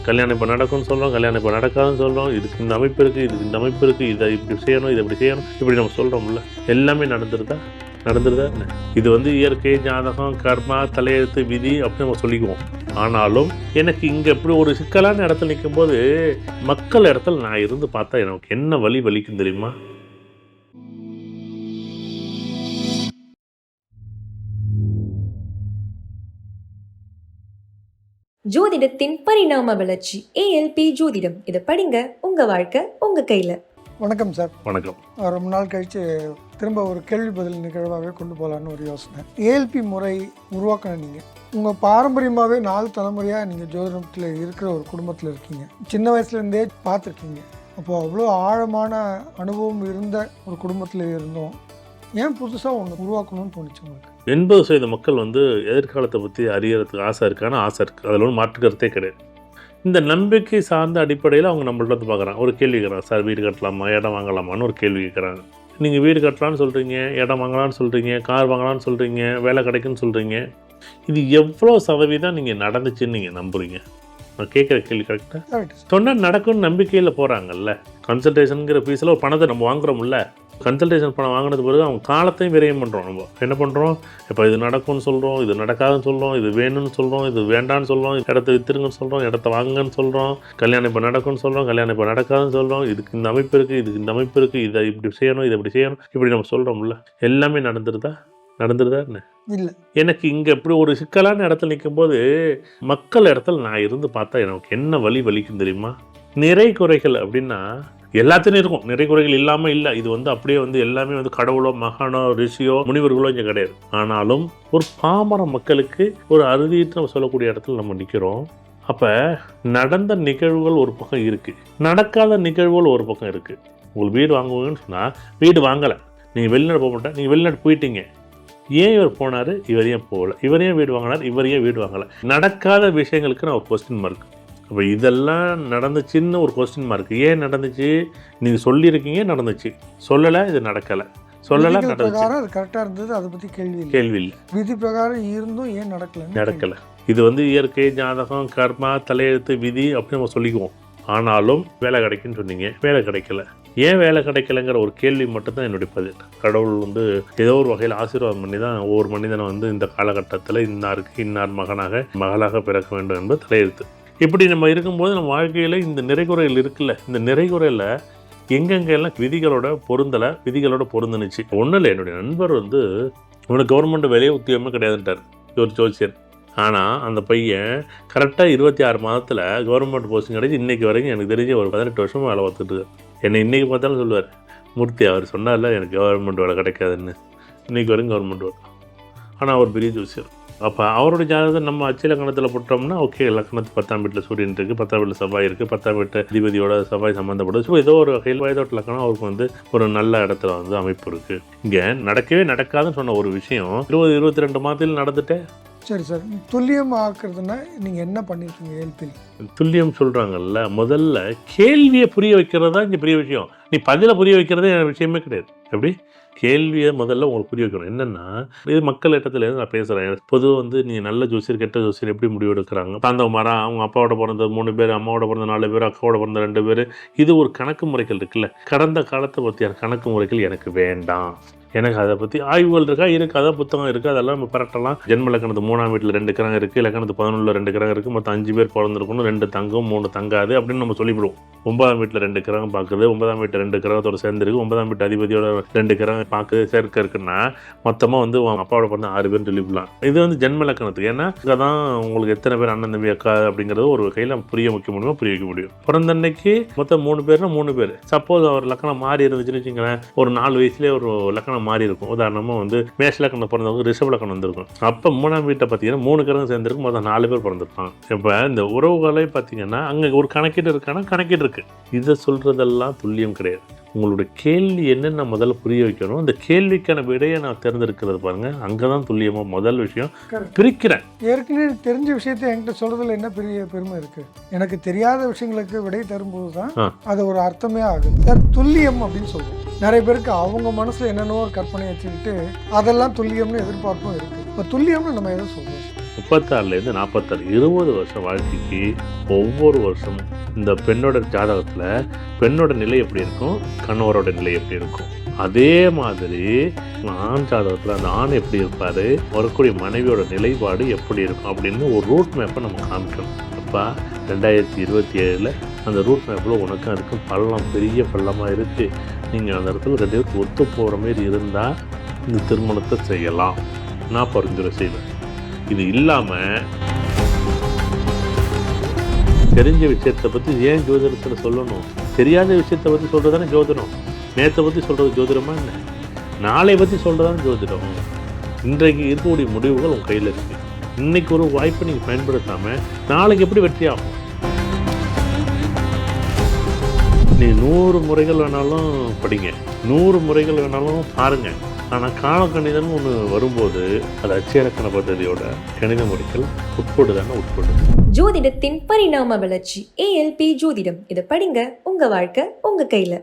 கல்யாணம் இப்போ நடக்கும்னு சொல்கிறோம், கல்யாணம் இப்போ நடக்காதுன்னு சொல்கிறோம், இதுக்கு இந்த அமைப்பு இருக்குது, இதுக்கு இந்த அமைப்பு இருக்குது, இதை இப்படி செய்யணும், இதை இப்படி செய்யணும், இப்படி நம்ம சொல்கிறோம்ல, எல்லாமே நடந்துருதா என்ன? இது வந்து இயற்கை, ஜாதகம், கர்மா, தலையெழுத்து, விதி அப்படின்னு நம்ம சொல்லிக்குவோம். ஆனாலும் எனக்கு இங்கே இப்படி ஒரு சிக்கலான இடத்துல நிற்கும்போது மக்கள் இடத்துல நான் இருந்து பார்த்தா எனக்கு என்ன வலிக்கும் தெரியுமா? ஜோதிடத்தின் பரிணாம வளர்ச்சி ஏஎல்பி ஜோதிடம். இதை படிங்க, உங்க வாழ்க்கை உங்க கையில. வணக்கம் சார். வணக்கம். ரொம்ப நாள் கழித்து திரும்ப ஒரு கேள்வி பதில் நிகழ்வாகவே கொண்டு போகலான்னு ஒரு யோசனை. ஏஎல்பி முறை உருவாக்கணும். நீங்கள் உங்கள் பாரம்பரியமாகவே 4 தலைமுறையாக நீங்கள் ஜோதிடத்தில் இருக்கிற ஒரு குடும்பத்தில் இருக்கீங்க. சின்ன வயசுலேருந்தே பார்த்துருக்கீங்க. அப்போது அவ்வளோ ஆழமான அனுபவம் இருந்த ஒரு குடும்பத்தில் இருந்தோம். ஏன் புதுசாக ஒன்று உருவாக்கணும்னு தோணுச்சு உங்களுக்கு? 80% மக்கள் வந்து எதிர்காலத்தை பற்றி அறியறதுக்கு ஆசை இருக்குது. அதில் ஒன்றும் மாற்றுக்கிறதே கிடையாது. இந்த நம்பிக்கை சார்ந்த அடிப்படையில் அவங்க நம்மள்ட்ட வந்து பார்க்குறாங்க. ஒரு கேள்வி கேட்குறாங்க, சார் வீடு கட்டலாமா, இடம் வாங்கலாமான்னு ஒரு கேள்வி கேட்குறாங்க. நீங்கள் வீடு கட்டலான்னு சொல்கிறீங்க, இடம் வாங்கலான்னு சொல்கிறீங்க, கார் வாங்கலான்னு சொல்கிறீங்க, வேலை கிடைக்குன்னு சொல்கிறீங்க. இது எவ்வளோ சதவீதம் நீங்கள் நடந்துச்சுன்னு நீங்கள் நம்புறீங்க? நான் கேட்குற கேள்வி கரெக்டாக சொன்னால் நடக்கும்னு நம்பிக்கையில் போகிறாங்கல்ல. கன்சல்டேஷனுங்கிற ஃபீஸில் ஒரு பணத்தை நம்ம வாங்குகிறோம்ல. கன்சல்டேஷன் பணம் வாங்கினது பிறகு அவங்க காலத்தையும் விரயம் பண்ணுறோம். நம்ம என்ன பண்ணுறோம், இப்போ இது நடக்கும்னு சொல்கிறோம், இது நடக்காதுன்னு சொல்கிறோம், இது வேணும்னு சொல்கிறோம், இது வேண்டான்னு சொல்கிறோம், இடத்த விற்றுருங்கன்னு சொல்கிறோம், இடத்த வாங்குங்கன்னு சொல்கிறோம், கல்யாணம் இப்போ நடக்கும்னு சொல்கிறோம், கல்யாணம் இப்போ நடக்காதுன்னு சொல்கிறோம், இதுக்கு இந்த அமைப்பு இருக்குது, இதுக்கு இந்த அமைப்பு இருக்குது, இதை இப்படி செய்யணும், இதை இப்படி செய்யணும், இப்படி நம்ம சொல்கிறோம்ல. எல்லாமே நடந்துருதா என்ன? இல்லை. எனக்கு இங்கே இப்படி ஒரு சிக்கலான இடத்துல நிற்கும்போது மக்கள் இடத்துல நான் இருந்து பார்த்தா எனக்கு என்ன வலிக்கும் தெரியுமா? நிறை குறைகள் அப்படின்னா எல்லாத்துலையும் இருக்கும். நிறை குறைகள் இல்லாமல் இல்லை. இது வந்து அப்படியே வந்து எல்லாமே வந்து கடவுளோ, மகானோ, ரிஷியோ, முனிவர்களோ இங்கே கிடையாது. ஆனாலும் ஒரு பாமர மக்களுக்கு ஒரு அறுதிட்டு நம்ம சொல்லக்கூடிய இடத்துல நம்ம நிற்கிறோம். அப்போ நடந்த நிகழ்வுகள் ஒரு பக்கம் இருக்குது, நடக்காத நிகழ்வுகள் ஒரு பக்கம் இருக்குது. உங்களுக்கு வீடு வாங்குவீங்கன்னு சொன்னால் வீடு வாங்கலை, நீங்கள் வெளிநாடு போக மாட்டேன், நீங்கள் வெளிநாடு போயிட்டீங்க. ஏன் இவர் போனார், இவர் ஏன் போகல, இவர் ஏன் வீடு வாங்கினார், இவர் ஏன் வீடு வாங்கலை? நடக்காத விஷயங்களுக்கு நான் ஒரு கொஸ்டின் மார்க். அப்போ இதெல்லாம் நடந்துச்சுன்னு ஒரு கொஸ்டின் மார்க். ஏன் நடந்துச்சு? நீங்கள் சொல்லியிருக்கீங்க நடந்துச்சு, சொல்லலை இது நடக்கலை, சொல்லலை நடந்துச்சு. அது கரெக்டாக இருந்தது, அதை பற்றி கேள்வி இல்லை. விதி பிரகாரம் இருந்தும் ஏன் நடக்கலை? இது வந்து இயற்கை, ஜாதகம், கர்மா, தலையெழுத்து, விதி அப்படின்னு நம்ம சொல்லிக்குவோம். ஆனாலும் வேலை கிடைக்குன்னு சொன்னீங்க, வேலை கிடைக்கல. ஏன் வேலை கிடைக்கலைங்கிற ஒரு கேள்வி மட்டும்தான் என்னுடைய பதில். கடவுள் வந்து ஏதோ ஒரு வகையில் ஆசீர்வாதம் பண்ணி தான் ஒவ்வொரு மனிதனை வந்து இந்த காலகட்டத்தில் இன்னார் மகளாக பிறக்க வேண்டும் என்பது தலையெழுத்து. இப்படி நம்ம இருக்கும்போது நம்ம வாழ்க்கையில் இந்த நிறைகுறைகள் இருக்குல்ல, இந்த நிறைகுறையில் எங்கெங்கெல்லாம் விதிகளோட பொருந்துனுச்சு. ஒன்றும் இல்லை, என்னுடைய நண்பர் வந்து இவனுக்கு கவர்மெண்ட் வேலையே உத்தியோகமே கிடையாதுன்ட்டார், ஒரு ஜோசியர். ஆனால் அந்த பையன் கரெக்டாக 26 மாதத்தில் கவர்மெண்ட் போஸ்டிங் கிடைச்சி இன்றைக்கி வரைக்கும் எனக்கு தெரிஞ்ச ஒரு 18 வருஷமாக வேலை பார்த்துட்டு என்னை இன்றைக்கி பார்த்தாலும் சொல்லுவார், மூர்த்தி அவர் சொன்னார்ல எனக்கு கவர்மெண்ட் வேலை கிடைக்காதுன்னு, இன்றைக்கி வரைக்கும் கவர்மெண்ட் வேலை. ஆனால் அவர் பெரிய ஜோசியர். அப்போ அவருடைய ஜாதகத்தை நம்ம அச்சு லக்கணத்தில் போட்டோம்னா ஓகே, லக்கணத்து 10ஆம் வீட்டில் சூரியன் இருக்குது, 10ஆம் வீட்டில் செவ்வாய் இருக்குது, 10ஆம் வீட்டு அதிபதியோட செவ்வாய் சம்மந்தப்படுது. ஸோ ஏதோ ஒரு வகையில் வயதோட்ட லக்கணம் அவருக்கு வந்து ஒரு நல்ல இடத்துல வந்து அமைப்பு இருக்குது. இங்கே நடக்காதுன்னு சொன்ன ஒரு விஷயம் 22 மாதத்தில் நடந்துட்டேன். சரி சார், துல்லியம் ஆக்குறதுன்னா நீங்கள் என்ன பண்ணியிருக்கீங்க? ஏஎல்பியில் துல்லியம் சொல்கிறாங்கல்ல, முதல்ல கேள்வியை புரிய வைக்கிறது தான் இங்கே பெரிய விஷயம். நீ பதிலை புரிய வைக்கிறதே விஷயமே கிடையாது. எப்படி கேள்வியை முதல்ல உங்களுக்கு புரிய வைக்கணும். என்னென்னா, இது மக்கள் இடத்துலேருந்து நான் பேசுகிறேன். பொதுவாக வந்து நீங்கள் நல்ல ஜோசியர், கெட்ட ஜோசியர் எப்படி முடிவு எடுக்கிறாங்க? தாந்தவ மரம், அவங்க அப்பாவோட பிறந்த 3 பேர், அம்மாவோட பிறந்த 4 பேர், அக்காவோட பிறந்த 2 பேர், இது ஒரு கணக்கு முறைகள் இருக்குல்ல. கடந்த காலத்தை பற்றியான கணக்கு முறைகள் எனக்கு வேண்டாம். எனக்கு அதை பற்றி ஆய்வுகள் இருக்குது, அதை புத்தகம் இருக்குது, அதெல்லாம் நம்ம பரட்டலாம். ஜென்ம லக்கணத்து 3ஆம் வீட்டில் 2 கிரகம் இருக்குது, லக்கணத்து 11ல் 2 கிரகம் இருக்குது, மொத்தம் 5 பேர் பிறந்திருக்கணும், 2 தங்கும் 3 தங்காது அப்படின்னு நம்ம சொல்லிவிடுவோம். 9ஆம் வீட்டில் 2 கிரகம் பார்க்குது, 9ஆம் வீட்டில் 2 கிரகத்தோடு சேர்ந்துருக்கு, 9ஆம் வீட்டு அதிபதியோட 2 கிரகம் பார்க்குது, சேர்க்க இருக்குன்னா மொத்தமாக வந்து அவங்க அப்பாவோட பிறந்த 6 பேர் சொல்லிவிடலாம். இது வந்து ஜென்ம லக்கணத்துக்கு. ஏன்னா அதான் உங்களுக்கு எத்தனை பேர் அண்ணன் தம்பி அக்கா அப்படிங்கிறது ஒரு கையில் புரிய வைக்க முடியும். பிறந்த அன்னைக்கு மொத்தம் 3 பேர்னா 3 பேர். சப்போஸ் அவர் லக்கணம் மாறி இருந்துச்சுன்னு வச்சுங்களேன், ஒரு 4 வயசுலேயே ஒரு லக்கணம் மாறி இருக்கும். உதாரணமாக வந்து மேஷ லக்கணம் பிறந்தவங்க ரிஷப லக்கணம் வந்திருக்கும். அப்போ 3ஆம் வீட்டை பார்த்தீங்கன்னா 3 கிரகம் சேர்ந்துருக்கு, மொத்தம் 4 பேர் பிறந்திருப்பாங்க. இப்போ இந்த உறவுகளை பார்த்தீங்கன்னா அங்கே ஒரு கணக்கீடு இருக்கு. இதை சொல்கிறதெல்லாம் துல்லியம் கிடையாது. உங்களோட கேள்வி என்னென்ன முதல்ல புரிய வைக்கணும், அந்த கேள்விக்கான விடையை நான் தேர்ந்தெடுக்கிறது பாருங்கள், அங்கே தான் துல்லியமாக முதல் விஷயம் பிரிக்கிறேன். ஏற்கனவே தெரிஞ்ச விஷயத்தை என்கிட்ட சொல்கிறதுல என்ன பெரிய பெருமை இருக்குது? எனக்கு தெரியாத விஷயங்களுக்கு விடை தரும்போது தான் அது ஒரு அர்த்தமே ஆகுது. சார், துல்லியம் அப்படின்னு சொல்கிறோம். நிறைய பேருக்கு அவங்க மனசில் என்னென்னோ ஒரு கற்பனை வச்சுக்கிட்டு அதெல்லாம் துல்லியம்னு எதிர்பார்ப்பும் இருக்குது. இப்போ துல்லியம்னு நம்ம எதை சொல்கிறோம்? 36லேருந்து 46 20 வருஷம் வாழ்க்கைக்கு ஒவ்வொரு வருஷம் இந்த பெண்ணோட ஜாதகத்தில் பெண்ணோட நிலை எப்படி இருக்கும், கணவரோட நிலை எப்படி இருக்கும், அதே மாதிரி ஆண் ஜாதகத்தில் அந்த ஆண் எப்படி இருப்பார், வரக்கூடிய மனைவியோட நிலைப்பாடு எப்படி இருக்கும் அப்படின்னு ஒரு ரூட் மேப்பை நம்ம காமிக்கணும். அப்போ 2027 அந்த ரூட் மேப்பில் உனக்கும் அதுக்கும் பள்ளம் பெரிய பள்ளமாக இருக்குது. நீங்கள் அந்த இடத்துல 2 பேருக்கு ஒத்து போகிற மாதிரி இருந்தால் இந்த திருமணத்தை செய்யலாம், நான் பரிந்துரை செய்வேன். இது இல்லாமல் தெரிஞ்ச விஷயத்தை பற்றி ஏன் ஜோதிடத்தில் சொல்லணும்? தெரியாத விஷயத்தை பற்றி சொல்கிறது தானே ஜோதிடம். நேற்றை பற்றி சொல்கிறது ஜோதிடமா என்ன? நாளை பற்றி சொல்கிறதான ஜோதிடம். இன்றைக்கு இருக்கக்கூடிய முடிவுகள் உங்கள் கையில் இருக்குது. இன்றைக்கி ஒரு வாய்ப்பை நீங்கள் பயன்படுத்தாமல் நாளைக்கு எப்படி வெற்றி ஆகும்? நீ 100 முறைகள் வேணாலும் படிங்க, 100 முறைகள் வேணாலும் பாருங்கள். ஆனால் காலக்கணிதம் ஒன்று வரும்போது அது அச்சேரக்கண பദ്ധதியோட கணித முறைகள் உட்படுது. ஜோதிடத்தின் பரிணாம வளர்ச்சி ALP ஜோதிடம். இதை படிங்க, உங்க வாழ்க்கை உங்க கையில.